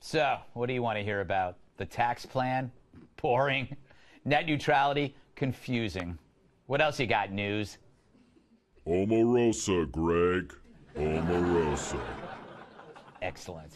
So, what do you want to hear about? The tax plan? Boring. Net neutrality? Confusing. What else you got, news? Omarosa, Greg. Omarosa. Excellent.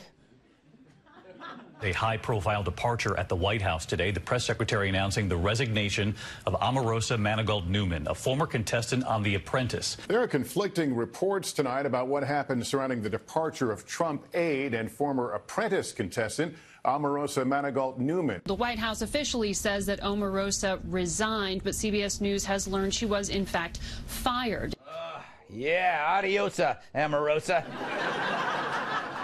A high-profile departure at the White House today. The press secretary announcing the resignation of Omarosa Manigault-Newman, a former contestant on The Apprentice. There are conflicting reports tonight about what happened surrounding the departure of Trump aide and former Apprentice contestant Omarosa Manigault-Newman. The White House officially says that Omarosa resigned, but CBS News has learned she was, in fact, fired. Yeah, adiosa, Omarosa.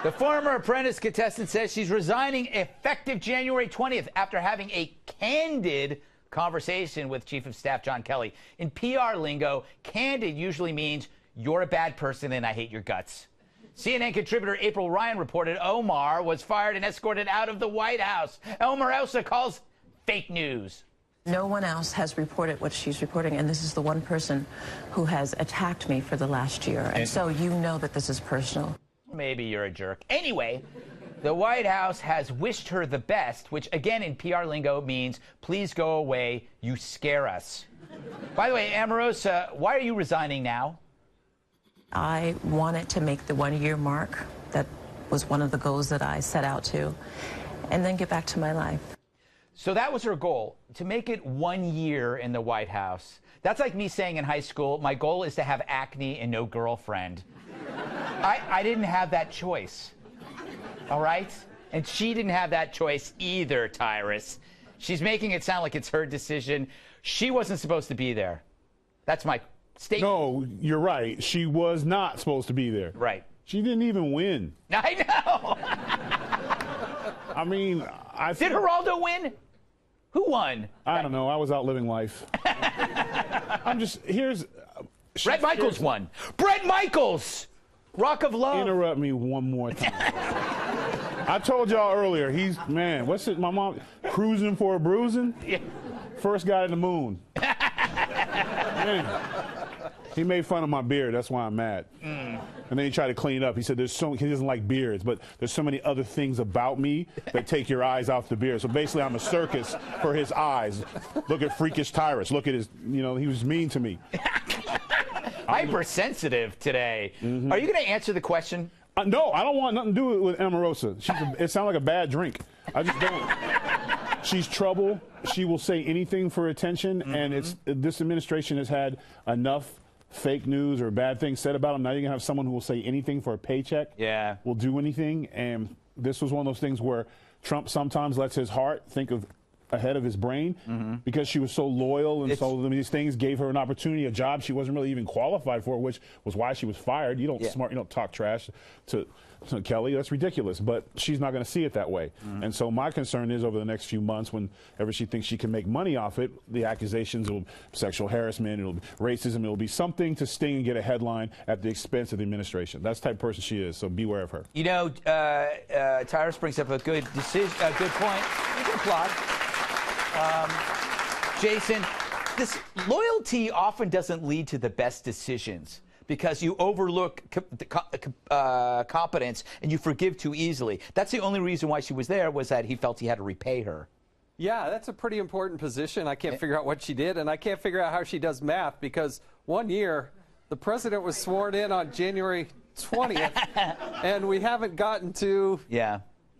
The former Apprentice contestant says she's resigning effective January 20th after having a candid conversation with Chief of Staff John Kelly. In PR lingo, candid usually means you're a bad person and I hate your guts. CNN contributor April Ryan reported Omar was fired and escorted out of the White House. Omarosa calls fake news. No one else has reported what she's reporting, and this is the one person who has attacked me for the last year. And so you know that this is personal. Maybe you're a jerk. Anyway, the White House has wished her the best, which again in PR lingo means please go away, you scare us. By the way, Omarosa, why are you resigning now? I wanted to make the 1 year mark. That was one of the goals that I set out to, and then get back to my life. So that was her goal, to make it 1 year in the White House. That's like me saying in high school, my goal is to have acne and no girlfriend. I didn't have that choice, all right? And she didn't have that choice either, Tyrus. She's making it sound like it's her decision. She wasn't supposed to be there. That's my statement. No, you're right. She was not supposed to be there. Right. She didn't even win. I know. I mean, Did Geraldo win? Who won? I don't know. I was out living life. Bret Michaels won. Bret Michaels! Rock of Love. Interrupt me one more time. I told y'all earlier, what's it, my mom, cruising for a bruising? Yeah. First guy to the moon. Man. He made fun of my beard, that's why I'm mad. And then he tried to clean it up. He said he doesn't like beards, but there's so many other things about me that take your eyes off the beard. So basically I'm a circus for his eyes. Look at freakish Tyrus. Look at his, he was mean to me. Hypersensitive today. Mm-hmm. Are you going to answer the question? No, I don't want nothing to do with Omarosa. It sounds like a bad drink. I just don't. She's trouble. She will say anything for attention, and this administration has had enough fake news or bad things said about them. Now you're going to have someone who will say anything for a paycheck. Yeah. Will do anything, and this was one of those things where Trump sometimes lets his heart think of ahead of his brain because she was so loyal, and so these things gave her an opportunity, a job she wasn't really even qualified for, which was why she was fired. You don't talk trash to Kelly. That's ridiculous. But she's not going to see it that way. And so my concern is over the next few months, whenever she thinks she can make money off it, the accusations will be sexual harassment, it'll be racism, it'll be something to sting and get a headline at the expense of the administration. That's the type of person she is. So beware of her. You know, Tyrus brings up a good decision, a good point. You can applaud. Jason, this loyalty often doesn't lead to the best decisions because you overlook competence and you forgive too easily. That's the only reason why she was there, was that he felt he had to repay her. Yeah, that's a pretty important position. I can't figure out what she did, and I can't figure out how she does math because 1 year, the president was sworn in on January 20th, and we haven't gotten to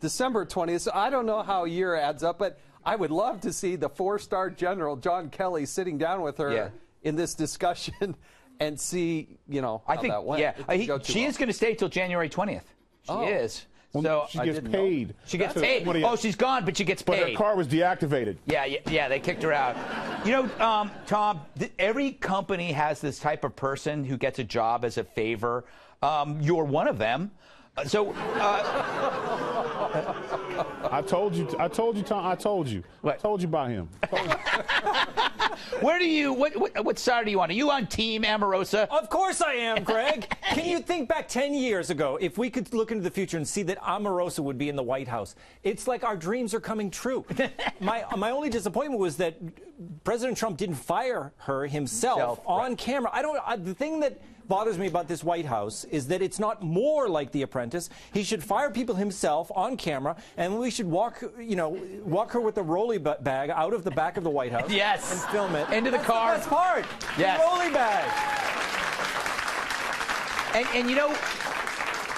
December 20th. So I don't know how a year adds up, but I would love to see the four-star general, John Kelly, sitting down with her in this discussion and see, how that went. Yeah, she is going to stay till January 20th. She is. Well, so she gets paid. She gets paid. Oh, she's gone, but she gets paid. But her car was deactivated. Yeah, they kicked her out. You know, Tom, every company has this type of person who gets a job as a favor. You're one of them. I told you, Tom. I told you. What? I told you about him. Where do you? What side are you on? Are you on Team Omarosa? Of course I am, Greg. Can you think back 10 years ago, if we could look into the future and see that Omarosa would be in the White House? It's like our dreams are coming true. My only disappointment was that President Trump didn't fire her himself on camera. The thing that bothers me about this White House is that it's not more like The Apprentice. He should fire people himself on camera, and we should walk her with a rolly bag out of the back of the White House. Yes. And film it. Into the car. That's the best part. Yes. The rolly bag. And you know,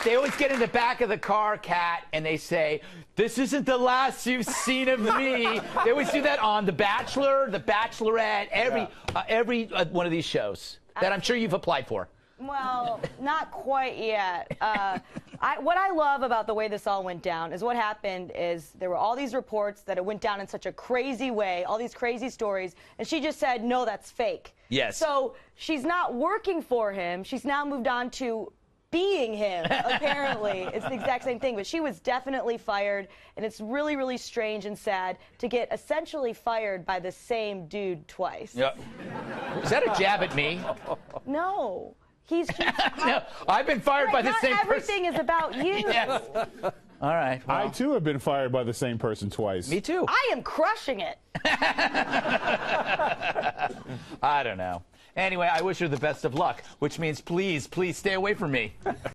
they always get in the back of the car, Kat, and they say, "This isn't the last you've seen of me." They always do that on The Bachelor, The Bachelorette, every one of these shows that I'm sure you've applied for. Well, not quite yet. What I love about the way this all went down is what happened is there were all these reports that it went down in such a crazy way, all these crazy stories, and she just said, no, that's fake. Yes. So she's not working for him. She's now moved on to being him, apparently. It's the exact same thing, but she was definitely fired, and it's really, really strange and sad to get essentially fired by the same dude twice. Yeah. Is that a jab at me? No. No, I've been fired by the same person. Not everything is about you. Yes. All right. Well. I, too, have been fired by the same person twice. Me too. I am crushing it. I don't know. Anyway, I wish her the best of luck, which means please stay away from me.